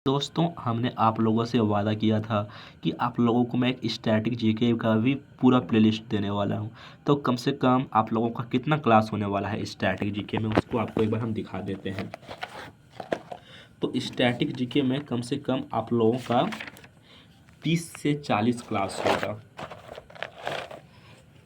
दोस्तों, हमने आप लोगों से वादा किया था कि आप लोगों को मैं एक स्टैटिक जीके का भी पूरा प्लेलिस्ट देने वाला हूं। तो कम से कम आप लोगों का कितना क्लास होने वाला है स्टैटिक जीके में, उसको आपको एक बार हम दिखा देते हैं। तो स्टैटिक जीके में कम से कम आप लोगों का 30 से 40 क्लास होगा।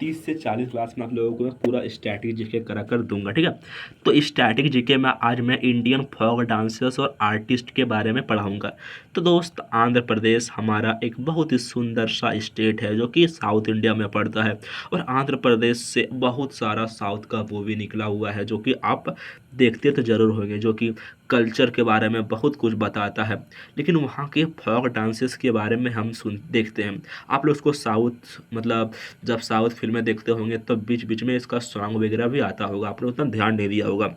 30 से 40 क्लास में आप लोगों को मैं पूरा स्टैटिक जीके करा कर दूंगा, ठीक है। तो स्टैटिक जीके में आज मैं इंडियन फोक डांसर्स और आर्टिस्ट के बारे में पढ़ाऊंगा। तो दोस्त, आंध्र प्रदेश हमारा एक बहुत ही सुंदर सा स्टेट है जो कि साउथ इंडिया में पड़ता है। और आंध्र प्रदेश से बहुत सारा साउथ का मूवी निकला हुआ है जो कि आप देखते तो ज़रूर होंगे, जो कि कल्चर के बारे में बहुत कुछ बताता है। लेकिन वहाँ के फोक डांसेस के बारे में हम देखते हैं। आप लोग उसको साउथ मतलब जब साउथ फिल्में देखते होंगे तो बीच बीच में इसका सॉन्ग वगैरह भी आता होगा, आपने उतना ध्यान नहीं दिया होगा।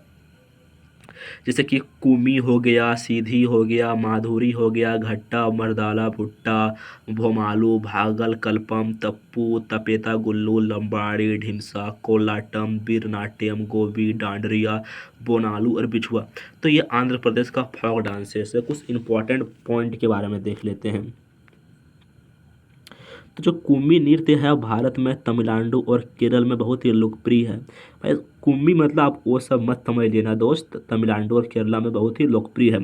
जैसे कि कुमी हो गया, सीधी हो गया, माधुरी हो गया, घट्टा, मर्दाला, भुट्टा, भोमालू, भागल, कल्पम, तप्पू, तपेता, गुल्लू, लंबाड़ी, ढिमसा, कोलाटम, बीरनाट्यम, गोबी, डांडरिया, बोनालू और बिछुआ। तो ये आंध्र प्रदेश का फोक डांसेस है। कुछ इंपॉर्टेंट पॉइंट के बारे में देख लेते हैं। तो जो कुम्मी नृत्य है भारत में तमिलनाडु और केरल में बहुत ही लोकप्रिय है। भाई, कुम्मी मतलब आप वो सब मत समझ लेना दोस्त, तमिलनाडु और केरला में बहुत ही लोकप्रिय है।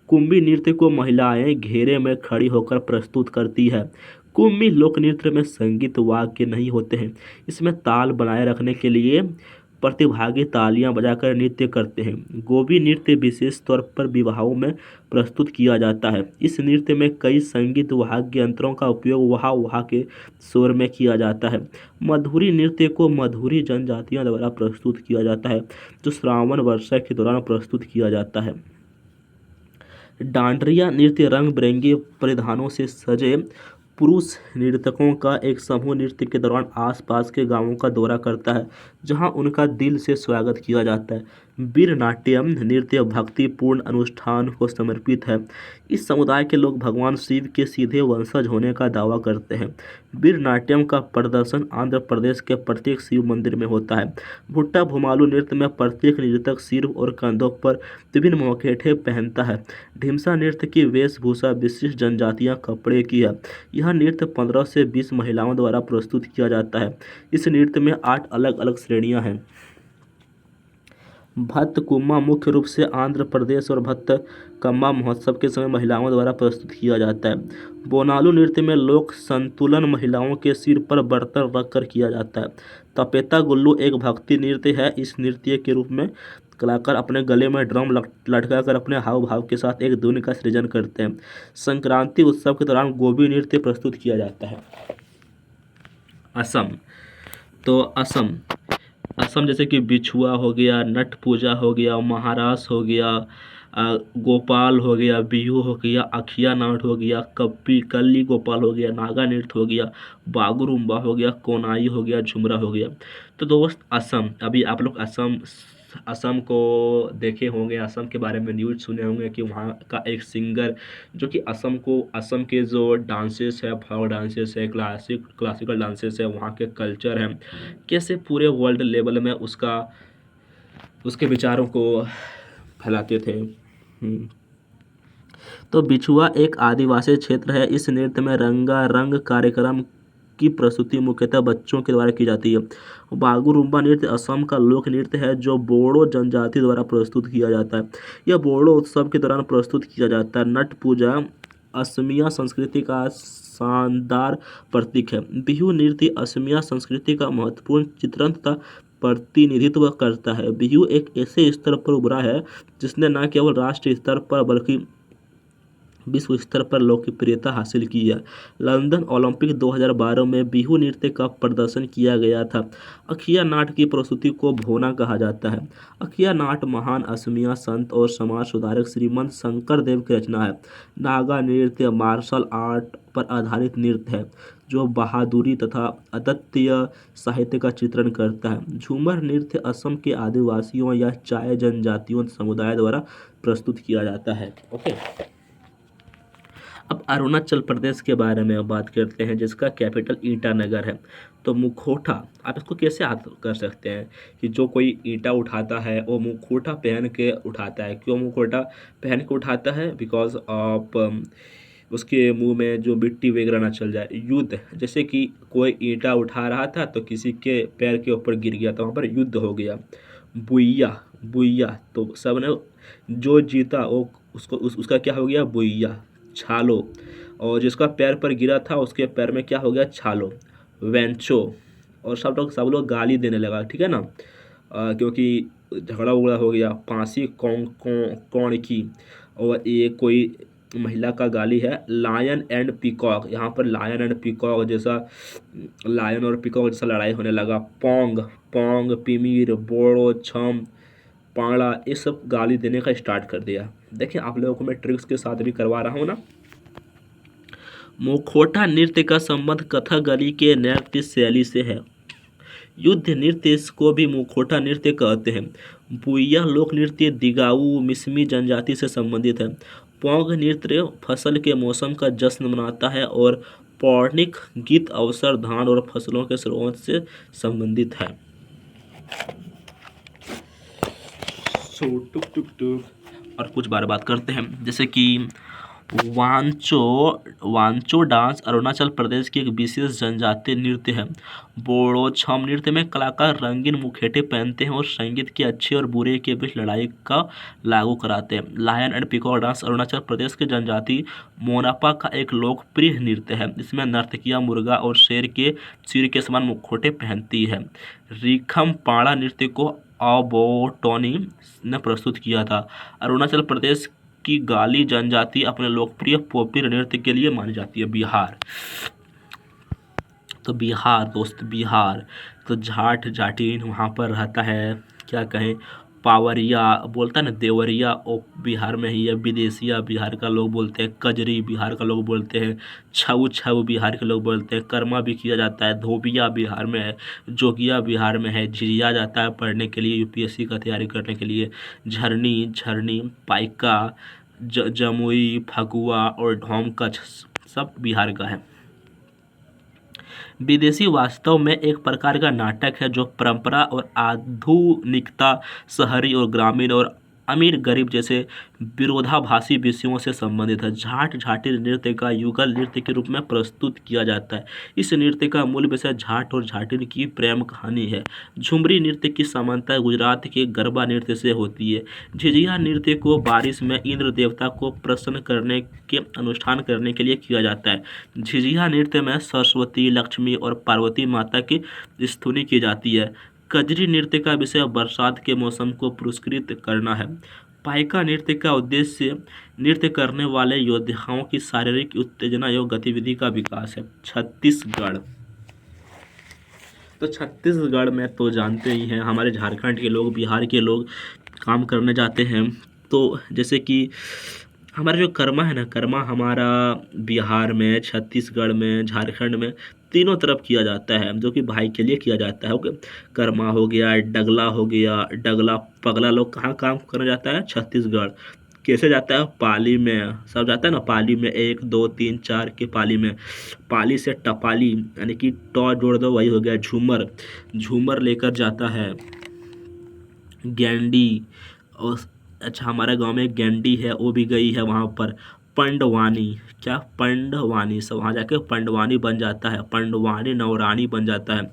कुम्मी नृत्य को महिलाएं घेरे में खड़ी होकर प्रस्तुत करती है। कुम्मी लोक नृत्य में संगीत वाद्य नहीं होते हैं। इसमें ताल बनाए रखने के लिए प्रतिभागी तालियां बजाकर नृत्य करते हैं। गोबी नृत्य विशेष तौर पर विवाहों में प्रस्तुत किया जाता है। इस नृत्य में कई संगीत वाद्य यंत्रों का उपयोग वहाँ वहाँ के स्वर में किया जाता है। मधुरी नृत्य को मधुरी जनजातियों द्वारा प्रस्तुत किया जाता है, जो श्रावण वर्षा के दौरान प्रस्तुत किया जाता है। डांडरिया नृत्य रंग बिरंगे परिधानों से सजे पुरुष नर्तकों का एक समूह नृत्य के दौरान आसपास के गांवों का दौरा करता है, जहां उनका दिल से स्वागत किया जाता है। वीर नाट्यम नृत्य भक्तिपूर्ण अनुष्ठान को समर्पित है। इस समुदाय के लोग भगवान शिव के सीधे वंशज होने का दावा करते हैं। वीर नाट्यम का प्रदर्शन आंध्र प्रदेश के प्रत्येक शिव मंदिर में होता है। भुट्टा भुमालू नृत्य में प्रत्येक नर्तक सिर और कंधों पर विभिन्न मुखौटे पहनता है। ढिमसा नृत्य की वेशभूषा विशिष्ट जनजातीय कपड़े की है। यह नृत्य 15 से 20 महिलाओं द्वारा प्रस्तुत किया जाता है। इस नृत्य में 8 अलग अलग श्रेणियां हैं। भत्तकुम्मा मुख्य रूप से आंध्र प्रदेश और भत्तकम्मा महोत्सव के समय महिलाओं द्वारा प्रस्तुत किया जाता है। बोनालू नृत्य में लोक संतुलन महिलाओं के सिर पर बर्तन रखकर किया जाता है। तपेता गुल्लू एक भक्ति नृत्य है। इस नृत्य के रूप में कलाकार अपने गले में ड्रम लटका कर अपने हाव भाव के साथ एक धुन का सृजन करते हैं। संक्रांति उत्सव के दौरान गोबी नृत्य प्रस्तुत किया जाता है। असम। तो असम जैसे कि बिछुआ हो गया, नट पूजा हो गया, महारास हो गया, गोपाल हो गया, बिहू हो गया, अखिया नाट हो गया, कप्पी कल्ली गोपाल हो गया, नागा नृत्य हो गया, बागुरुम्बा हो गया, कोनाई हो गया, झुमरा हो गया। तो दोस्त, असम, अभी आप लोग असम असम को देखे होंगे, असम के बारे में न्यूज़ सुने होंगे कि वहाँ का एक सिंगर जो कि असम के जो डांसेस है, फोक डांसेस है, क्लासिकल डांसेस है, वहाँ के कल्चर हैं, कैसे पूरे वर्ल्ड लेवल में उसके विचारों को फैलाते थे। तो बिछुआ एक आदिवासी क्षेत्र है। इस नृत्य में रंगारंग कार्यक्रम की प्रस्तुति मुख्यतः बच्चों के द्वारा की जाती है। बागुरुम्बा नृत्य असम का लोक नृत्य है जो बोडो जनजाति द्वारा प्रस्तुत किया जाता है। यह बोडो उत्सव के दौरान प्रस्तुत किया जाता है। नट पूजा असमिया संस्कृति का शानदार प्रतीक है। बिहू नृत्य असमिया संस्कृति का महत्वपूर्ण चित्रण तथा प्रतिनिधित्व करता है। बिहू एक ऐसे स्तर पर उभरा है जिसने न केवल राष्ट्रीय स्तर पर बल्कि विश्व स्तर पर लोकप्रियता हासिल की है। लंदन ओलंपिक 2012 में बिहू नृत्य का प्रदर्शन किया गया था। अखिया नाट की प्रस्तुति को भोना कहा जाता है। अखिया नाट महान असमिया संत और समाज सुधारक श्रीमंत शंकर देव की रचना है। नागा नृत्य मार्शल आर्ट पर आधारित नृत्य है जो बहादुरी तथा अद्वितीय साहित्य का चित्रण करता है। झूमर नृत्य असम के आदिवासियों या चाय जनजातियों समुदाय द्वारा प्रस्तुत किया जाता है। ओके। अब अरुणाचल प्रदेश के बारे में बात करते हैं, जिसका कैपिटल ईटानगर है। तो मुखौटा, आप इसको कैसे याद कर सकते हैं कि जो कोई ईंटा उठाता है वो मुखौटा पहन के उठाता है। क्यों मुखौटा पहन के उठाता है? बिकॉज ऑफ उसके मुंह में जो मिट्टी वगैरह ना चल जाए। युद्ध, जैसे कि कोई ईंटा उठा रहा था तो किसी के पैर के ऊपर गिर गया तो वहाँ पर युद्ध हो गया। बुइया, बुइया तो सब ने, जो जीता वो उसको उसका क्या हो गया? बुइया। छालो, और जिसका पैर पर गिरा था उसके पैर में क्या हो गया? छालो। वेंचो, और सब लोग गाली देने लगा, ठीक है ना, क्योंकि झगड़ा उगड़ा हो गया। फांसी कौन कौन कौन की, और ये कोई महिला का गाली है। लायन एंड पीकॉक, यहाँ पर लायन एंड पीकॉक जैसा, लायन और पीकॉक जैसा लड़ाई होने लगा। पोंग, पोंग, पिमीर, बोड़ो, छम, पांगड़ा, ये सब गाली देने का स्टार्ट कर दिया। देखिए आप लोगों को मैं ट्रिक्स के साथ भी करवा रहा हूँ ना। मुखौटा नृत्य का संबंध कथकली के नृत्य शैली से है। युद्ध नृत्य को भी मुखौटा नृत्य कहते हैं। बुइया लोक नृत्य दिगाऊ मिसमी जनजाति से संबंधित है। पोंग नृत्य फसल के मौसम का जश्न मनाता है और पौराणिक गीत अवसर धान और फसलों के स्रोत से संबंधित है। टुक टुक टुक, और कुछ बार बात करते हैं, जैसे कि वांचो, वांचो डांस अरुणाचल प्रदेश की एक विशेष जनजातीय नृत्य है। बोड़ो छम नृत्य में कलाकार रंगीन मुखेटे पहनते हैं और संगीत के अच्छे और बुरे के बीच लड़ाई का लागू कराते हैं। Lion and peacock dance Arunachal Pradesh के जनजाति मोनापा का एक लोकप्रिय नृत्य है। इसमें नर्तकियां मुर्गा और शेर के सिर के समान मुखौटे पहनती है। रिखम पाड़ा नृत्य को अबोटोनी ने प्रस्तुत किया था। अरुणाचल प्रदेश की गाली जनजाति अपने लोकप्रिय पोपी नृत्य के लिए मानी जाती है। बिहार, तो बिहार दोस्त, बिहार तो जाट जाटिन वहाँ पर रहता है, क्या कहें, पावरिया बोलता है ना, देवरिया ओ बिहार में ही है। विदेशिया बिहार का लोग बोलते हैं। कजरी बिहार का लोग बोलते हैं। छऊ छऊ बिहार के लोग बोलते हैं। कर्मा भी किया जाता है। धोबिया बिहार में है। जोगिया बिहार में है। झिझिया जाता है पढ़ने के लिए, यूपीएससी का तैयारी करने के लिए। झरनी, झरनी, पाइका, जमुई, फगुआ और ढोम कच्छ सब बिहार का है। विदेशी वास्तव में एक प्रकार का नाटक है जो परंपरा और आधुनिकता, शहरी और ग्रामीण और अमीर गरीब जैसे विरोधाभासी विषयों से संबंधित है। जाट झाटी नृत्य का युगल नृत्य के रूप में प्रस्तुत किया जाता है। इस नृत्य का मूल विषय जाट और झाटिन की प्रेम कहानी है। झुमरी नृत्य की समानता गुजरात के गरबा नृत्य से होती है। झिझिया नृत्य को बारिश में इंद्र देवता को प्रसन्न करने के अनुष्ठान करने के लिए किया जाता है। झिझिया नृत्य में सरस्वती, लक्ष्मी और पार्वती माता की स्तुति की जाती है। कजरी नृत्य का विषय बरसात के मौसम को पुरस्कृत करना है। पाइका नृत्य का उद्देश्य नृत्य करने वाले योद्धाओं की शारीरिक उत्तेजना एवं गतिविधि का विकास है। छत्तीसगढ़, तो छत्तीसगढ़ में तो जानते ही हैं, हमारे झारखंड के लोग, बिहार के लोग काम करने जाते हैं। तो जैसे कि हमारा जो कर्मा है ना, कर्मा हमारा बिहार में, छत्तीसगढ़ में, झारखंड में तीनों तरफ किया जाता है, जो कि भाई के लिए किया जाता है। ओके, कर्मा हो गया, डगला हो गया। डगला पगला लोग कहाँ काम करने जाता है? छत्तीसगढ़। कैसे जाता है? पाली में, सब जाता है ना पाली में, 1 2 3 4 के पाली में। पाली से टपाली, यानी कि टॉ जोड़ दो वही हो गया झूमर। झूमर लेकर जाता है। गेंडी, और अच्छा हमारे गांव में गेंडी है, वो भी गई है वहाँ पर। पंडवानी, क्या? पंडवानी, सब वहाँ जाके पंडवानी बन जाता है। पंडवानी नौरानी बन जाता है।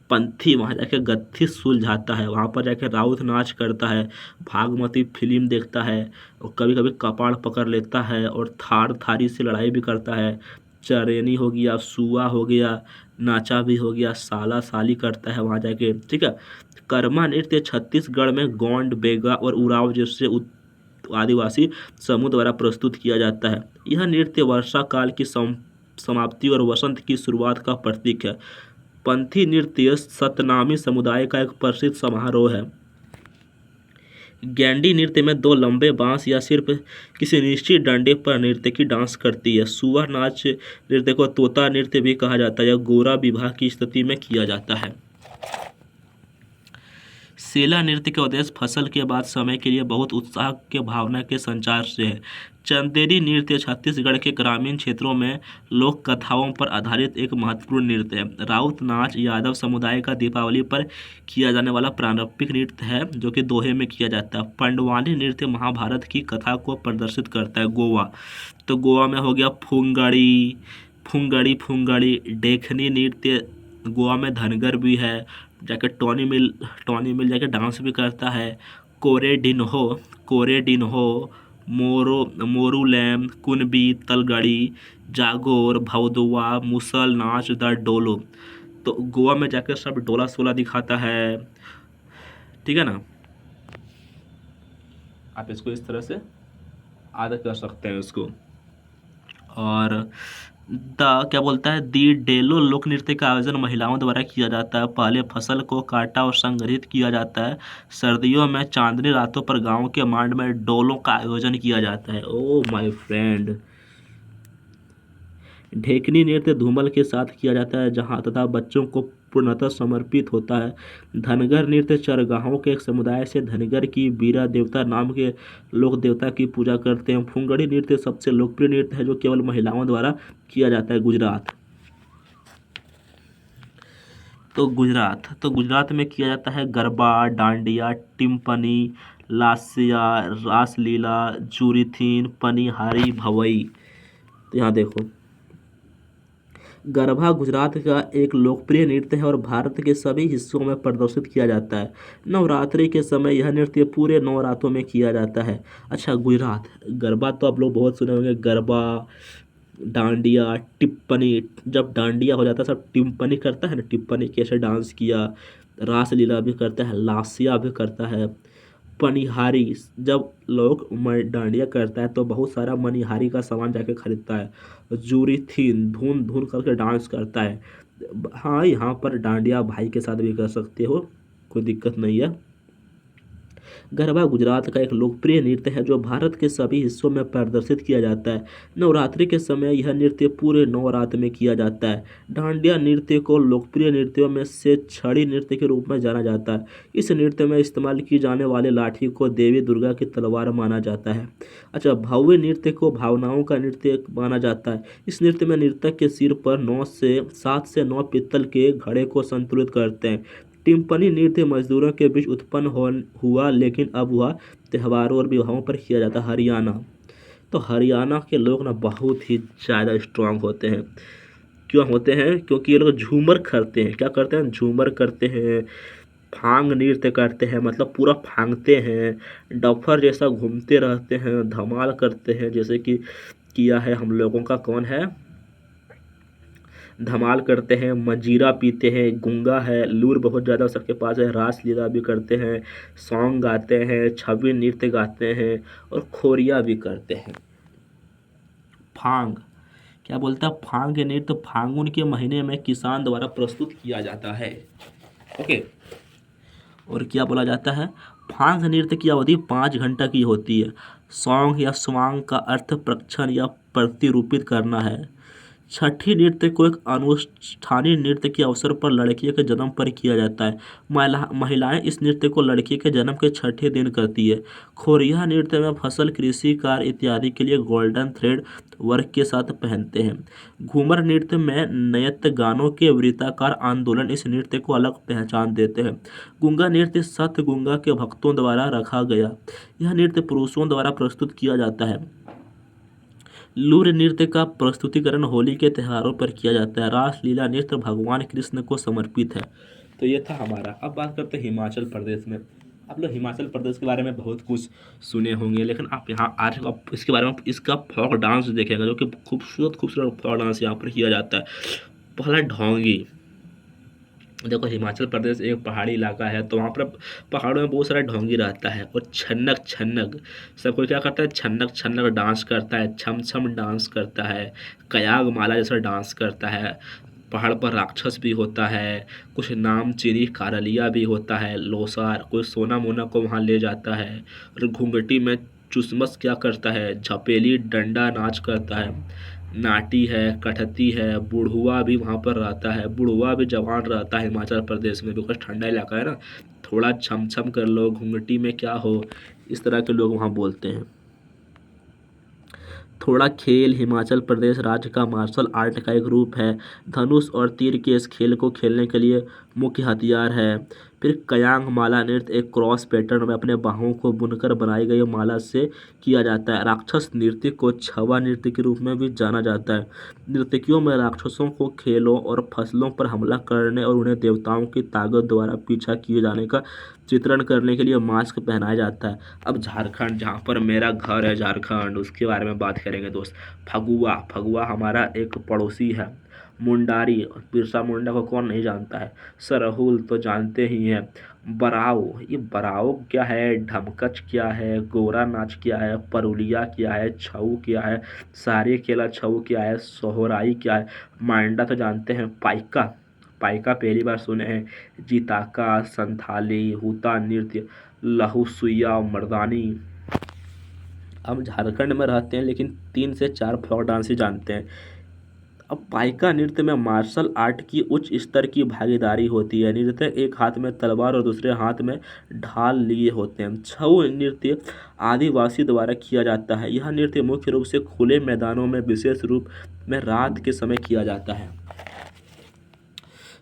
पंथी, वहाँ जाके गत्थी सुलझाता है, वहाँ पर जाके राउत नाच करता है। भागमती फिल्म देखता है, और कभी कभी कपाड़ पकड़ लेता है, और थार थारी से लड़ाई भी करता है। चरेनी हो गया, सुआ हो गया, नाचा भी हो गया, साला साली करता है वहाँ जाके, ठीक है। कर्मा नृत्य छत्तीसगढ़ में गोंड, बेगा और उराव जैसे आदिवासी समूह द्वारा प्रस्तुत किया जाता है। यह नृत्य वर्षा काल की समाप्ति और वसंत की शुरुआत का प्रतीक है। पंथी नृत्य सतनामी समुदाय का एक प्रसिद्ध समारोह है। गैंडी नृत्य में 2 लंबे बांस या सिर्फ किसी निश्चित डंडे पर नर्तकी डांस करती है। सुआ नाच नृत्य को तोता नृत्य भी कहा जाता है। यह गोरा विवाह की स्थिति में किया जाता है। सेला नृत्य का उद्देश्य फसल के बाद समय के लिए बहुत उत्साह के भावना के संचार से है। चंदेरी नृत्य छत्तीसगढ़ के ग्रामीण क्षेत्रों में लोक कथाओं पर आधारित एक महत्वपूर्ण नृत्य है। राउत नाच यादव समुदाय का दीपावली पर किया जाने वाला पारंपरिक नृत्य है जो कि दोहे में किया जाता है। पंडवानी नृत्य महाभारत की कथा को प्रदर्शित करता है। गोवा, तो गोवा में हो गया फुंगड़ी, फुंगड़ी फुंगड़ी। देखनी नृत्य गोवा में धनगर भी है, जाके टोनी मिल जाके डांस भी करता है। कोरेडिन्हो, कोरेडिन्हो, मोरूलैम, कुनबी, तलगड़ी, जागोर, भौदुआ, मुसल नाच, द डोलो। तो गोवा में जाकर सब डोला सोला दिखाता है, ठीक है ना। आप इसको इस तरह से आदत कर सकते हैं इसको। और द क्या बोलता है, दी डेलो लोक नृत्य का आयोजन महिलाओं द्वारा किया जाता है। पहले फसल को काटा और संग्रहित किया जाता है। सर्दियों में चांदनी रातों पर गांव के मांड में डोलों का आयोजन किया जाता है। Oh my friend. ढेकनी नृत्य धूमल के साथ किया जाता है जहाँ तथा बच्चों को पूर्णतः समर्पित होता है। धनगर नृत्य चरगाहों के एक समुदाय से धनगर की बीरा देवता नाम के लोक देवता की पूजा करते हैं। फुंगड़ी नृत्य सबसे लोकप्रिय नृत्य है जो केवल महिलाओं द्वारा किया जाता है। गुजरात में किया जाता है गरबा, डांडिया, टिम्पनी, लासिया, रासलीला, जुरीथीन, पनिहारी, भवई। तो यहाँ देखो, गरबा गुजरात का एक लोकप्रिय नृत्य है और भारत के सभी हिस्सों में प्रदर्शित किया जाता है। नवरात्रि के समय यह नृत्य पूरे 9 रातों में किया जाता है। अच्छा, गुजरात गरबा तो आप लोग बहुत सुने होंगे। गरबा, डांडिया, टिप्पणी, जब डांडिया हो जाता है सब टिप्पणी करता है ना, टिप्पणी कैसे डांस किया। रासलीला भी करता है, लासिया भी करता है। पनिहारी, जब लोग डांडिया करता है तो बहुत सारा मनिहारी का सामान जाके खरीदता है। जूरीथीन, धुन धुन करके डांस करता है। हाँ, यहाँ पर डांडिया भाई के साथ भी कर सकते हो, कोई दिक्कत नहीं है। गरबा गुजरात का एक लोकप्रिय नृत्य है जो भारत के सभी हिस्सों में प्रदर्शित किया जाता है। नवरात्रि के समय यह नृत्य पूरे 9 रात में किया जाता है। डांडिया नृत्य को लोकप्रिय नृत्यों में से छड़ी नृत्य के रूप में जाना जाता है। इस नृत्य में इस्तेमाल की जाने वाली लाठी को देवी दुर्गा की तलवार माना जाता है। अच्छा, भव्य नृत्य को भावनाओं का नृत्य माना जाता है। इस नृत्य में नर्तक के सिर पर 7 से 9 पीतल के घड़े को संतुलित करते हैं। टिम्पनी नृत्य मजदूरों के बीच उत्पन्न हुआ लेकिन अब वह त्योहारों और विवाहों पर किया जाता है। हरियाणा, तो हरियाणा के लोग ना बहुत ही ज़्यादा स्ट्रांग होते हैं। क्यों होते हैं? क्योंकि ये लोग झूमर करते हैं। क्या करते हैं? झूमर करते हैं, फांग नृत्य करते हैं, मतलब पूरा फांगते हैं, डफर जैसा घूमते रहते हैं, धमाल करते हैं। जैसे कि किया है हम लोगों का, कौन है, धमाल करते हैं, मंजीरा पीते हैं, गुंगा है, लूर बहुत ज़्यादा सबके पास है, रास लीला भी करते हैं, सॉन्ग गाते हैं, छवि नृत्य गाते हैं और खोरिया भी करते हैं। फांग, क्या बोलता है, फांग नृत्य फागुन के महीने में किसान द्वारा प्रस्तुत किया जाता है। ओके, और क्या बोला जाता है, फांग नृत्य की अवधि 5 घंटा की होती है। सॉन्ग या स्वांग का अर्थ प्रक्षण या प्रतिरूपित करना है। छठी नृत्य को एक अनुष्ठानीय नृत्य के अवसर पर लड़की के जन्म पर किया जाता है। महिलाएं इस नृत्य को लड़की के जन्म के छठे दिन करती है। खोरिया नृत्य में फसल, कृषि कार्य इत्यादि के लिए गोल्डन थ्रेड वर्क के साथ पहनते हैं। घूमर नृत्य में नृत्य गानों के वृत्ताकार आंदोलन इस नृत्य को अलग पहचान देते हैं। गुंगा नृत्य सत गुंगा के भक्तों द्वारा रखा गया। यह नृत्य पुरुषों द्वारा प्रस्तुत किया जाता है। लूर नृत्य का प्रस्तुतिकरण होली के त्योहारों पर किया जाता है। रासलीला नृत्य भगवान कृष्ण को समर्पित है। तो ये था हमारा। अब बात करते हैं हिमाचल प्रदेश में। आप लोग हिमाचल प्रदेश के बारे में बहुत कुछ सुने होंगे, लेकिन आप यहाँ आज आप इसके बारे में इसका फोक डांस देखेंगे जो कि खूबसूरत खूबसूरत फोक डांस यहाँ पर किया जाता है। पहला ढोंगी। देखो, हिमाचल प्रदेश एक पहाड़ी इलाका है तो वहाँ पर पहाड़ों में बहुत सारा ढोंगी रहता है। और छन्नक छन्नक, सब कोई क्या करता है, छन्नक छन्नक डांस करता है, छम छम डांस करता है, कयाग माला जैसा डांस करता है। पहाड़ पर राक्षस भी होता है, कुछ नाम चीनी कारलिया भी होता है, लोसार, कोई सोना मोना को वहाँ ले जाता है। और घूंघटी में चुसमस क्या करता है, झपेली डंडा नाच करता है। नाटी है, कठती है, बुढ़ुआ भी वहाँ पर रहता है। बुढ़ुआ भी जवान रहता है हिमाचल प्रदेश में, बिकॉज ठंडा इलाका है ना, थोड़ा छम छम कर लो, घूंघटी में क्या हो, इस तरह के लोग वहाँ बोलते हैं। थोड़ा खेल हिमाचल प्रदेश राज्य का मार्शल आर्ट का एक रूप है। धनुष और तीर के इस खेल को खेलने के लिए मुख्य हथियार है। फिर कयांग माला नृत्य एक क्रॉस पैटर्न में अपने बाहों को बुनकर बनाई गई माला से किया जाता है। राक्षस नृत्य को छवा नृत्य के रूप में भी जाना जाता है। नर्तकियों में राक्षसों को खेलों और फसलों पर हमला करने और उन्हें देवताओं की ताकत द्वारा पीछा किए जाने का चित्रण करने के लिए मास्क पहनाया जाता है। अब झारखंड, जहाँ पर मेरा घर है झारखंड, उसके बारे में बात करेंगे दोस्त। फगुआ, फगुआ हमारा एक पड़ोसी है। मुंडारी, बिरसा मुंडा को कौन नहीं जानता है। सरहुल तो जानते ही हैं। बराऊ, ये बराऊ क्या है, ढमकच क्या है, गोरा नाच क्या है, परुलिया क्या है, छऊ क्या है, सारे केला छऊ क्या है, सोहराई क्या है। मांडा तो जानते हैं। पाइका, पाइका पहली बार सुने हैं। जिताका, संथाली, हुता नृत्य, लहू सुइया, मर्दानी। हम झारखंड में रहते हैं लेकिन 3 से 4 फोक डांस ही जानते हैं। अब पाइका नृत्य में मार्शल आर्ट की उच्च स्तर की भागीदारी होती है। नृत्य एक हाथ में तलवार और दूसरे हाथ में ढाल लिए होते हैं। छऊ नृत्य आदिवासी द्वारा किया जाता है। यह नृत्य मुख्य रूप से खुले मैदानों में विशेष रूप में रात के समय किया जाता है।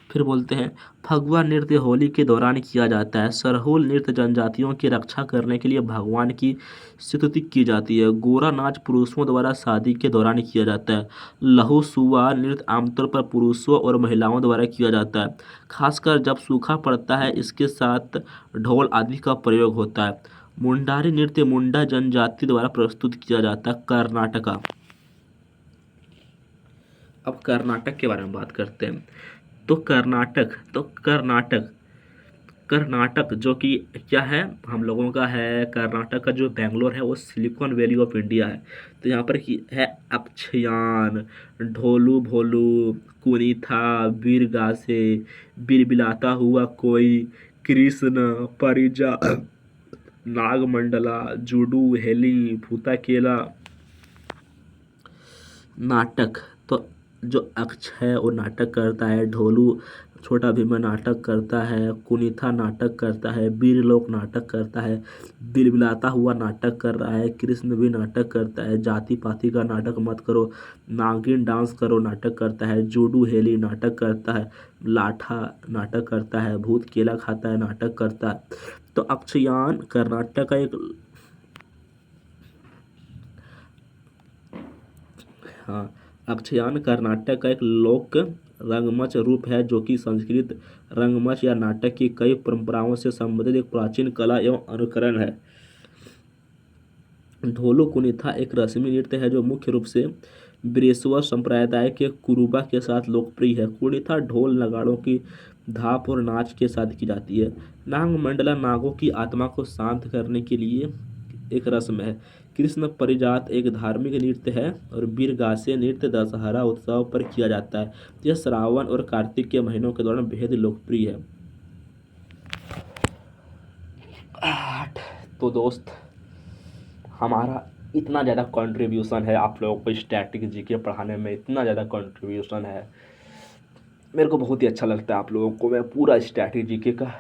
फिर बोलते हैं फगुआ नृत्य होली के दौरान किया जाता है। सरहुल नृत्य जनजातियों की रक्षा करने के लिए भगवान की स्तुति की जाती है। गोरा नाच पुरुषों द्वारा शादी के दौरान किया जाता है। लहूसुआ नृत्य आमतौर पर पुरुषों और महिलाओं द्वारा किया जाता है, खासकर जब सूखा पड़ता है। इसके साथ ढोल आदि का प्रयोग होता है। मुंडारी नृत्य मुंडा जनजाति द्वारा प्रस्तुत किया जाता है। कर्नाटका, अब कर्नाटक के बारे में बात करते हैं। कर्नाटक कर्नाटक जो कि क्या है, हम लोगों का है। कर्नाटक का जो बेंगलोर है वो सिलिकॉन वैली ऑफ इंडिया है। तो यहाँ पर की है अक्षयान, ढोलू भोलू, कुनीथा, बीरगासे, बिलबिलाता हुआ कोई, कृष्ण, परिजा, नागमंडला, जुडू, हेली, भूता केला। नाटक, तो जो अक्ष है वो नाटक करता है। ढोलू छोटा भीमा नाटक करता है। कुनीथा नाटक करता है। वीरलोक नाटक करता है। बिलबिलाता हुआ नाटक कर रहा है। कृष्ण भी नाटक करता है। जाति पाति का नाटक मत करो, नागिन डांस करो नाटक करता है। जूडू हेली नाटक करता है। लाठा नाटक करता है। भूत केला खाता है नाटक करता है। तो अक्षयान कर्नाटक का एक, हाँ, अक्षयान कर्नाटक का एक लोक रंगमंच रूप है जो कि संस्कृत रंगमंच या नाटक की कई परंपराओं से संबंधित एक प्राचीन कला एवं अनुकरण है। ढोलू कुनिथा एक रस्मी नृत्य है जो मुख्य रूप से ब्रेसवा संप्रदाय के कुरुबा के साथ लोकप्रिय है। कुनिथा ढोल नगाड़ों की धाप और नाच के साथ की जाती है। नाग मंडला नागों की आत्मा को शांत करने के लिए एक रस्म है। कृष्ण परिजात एक धार्मिक नृत्य है और बीरगासे नृत्य दशहरा उत्सव पर किया जाता है। यह श्रावण और कार्तिक के महीनों के दौरान बेहद लोकप्रिय है। तो दोस्त, हमारा इतना ज़्यादा कंट्रीब्यूशन है आप लोगों को स्टैटिक जीके पढ़ाने में, इतना ज़्यादा कंट्रीब्यूशन है, मेरे को बहुत ही अच्छा लगता है। आप लोगों को मैं पूरा स्टैटिक जीके का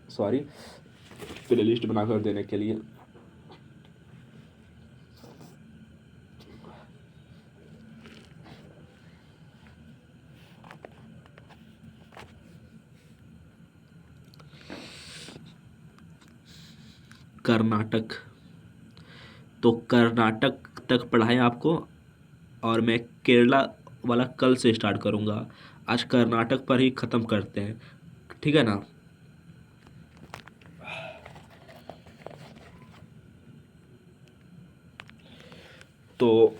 सॉरी प्ले लिस्ट बनाकर देने के लिए। कर्नाटक, तो कर्नाटक तक पढ़ाएं आपको, और मैं केरला वाला कल से स्टार्ट करूँगा। आज कर्नाटक पर ही ख़त्म करते हैं, ठीक है ना। तो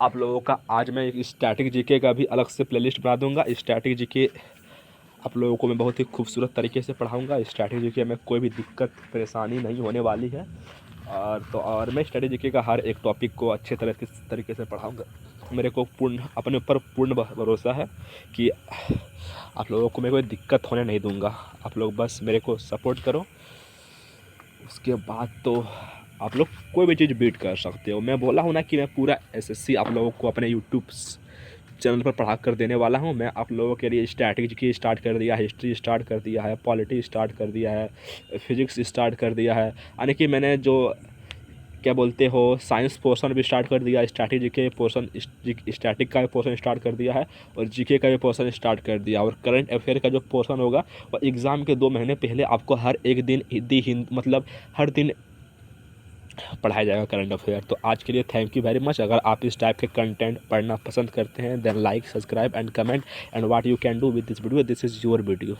आप लोगों का आज मैं एक स्टैटिक जीके का भी अलग से प्लेलिस्ट बना दूंगा। स्टैटिक जीके आप लोगों को मैं बहुत ही खूबसूरत तरीके से पढ़ाऊंगा। स्टैटिक जीके में कोई भी दिक्कत परेशानी नहीं होने वाली है। और मैं स्टैटिक जीके का हर एक टॉपिक को अच्छे तरीके से पढ़ाऊंगा। मेरे को अपने ऊपर पूर्ण भरोसा है कि आप लोगों को मैं कोई दिक्कत होने नहीं दूंगा। आप लोग बस मेरे को सपोर्ट करो, उसके बाद तो आप लोग कोई भी चीज़ बीट कर सकते हो। मैं बोला हूँ ना कि मैं पूरा एसएससी आप लोगों को अपने यूट्यूब चैनल पर पढ़ा कर देने वाला हूँ। मैं आप लोगों के लिए स्टैटिक की स्टार्ट कर दिया, हिस्ट्री स्टार्ट कर दिया है, पॉलिटी स्टार्ट कर दिया है, फिजिक्स स्टार्ट कर दिया है, यानी कि मैंने जो क्या बोलते हो साइंस पोर्शन भी स्टार्ट कर दिया, स्टैटिक जीके पोर्शन, स्टैटिक का पोर्शन स्टार्ट कर दिया है, और जीके का भी पोर्शन स्टार्ट कर दिया। और करंट अफेयर का जो पोर्शन होगा वो एग्ज़ाम के 2 महीने पहले आपको हर एक दिन मतलब हर दिन पढ़ाया जाएगा करंट अफेयर। तो आज के लिए थैंक यू वेरी मच। अगर आप इस टाइप के कंटेंट पढ़ना पसंद करते हैं then like, subscribe and comment, and what you can do with this video, this is your video.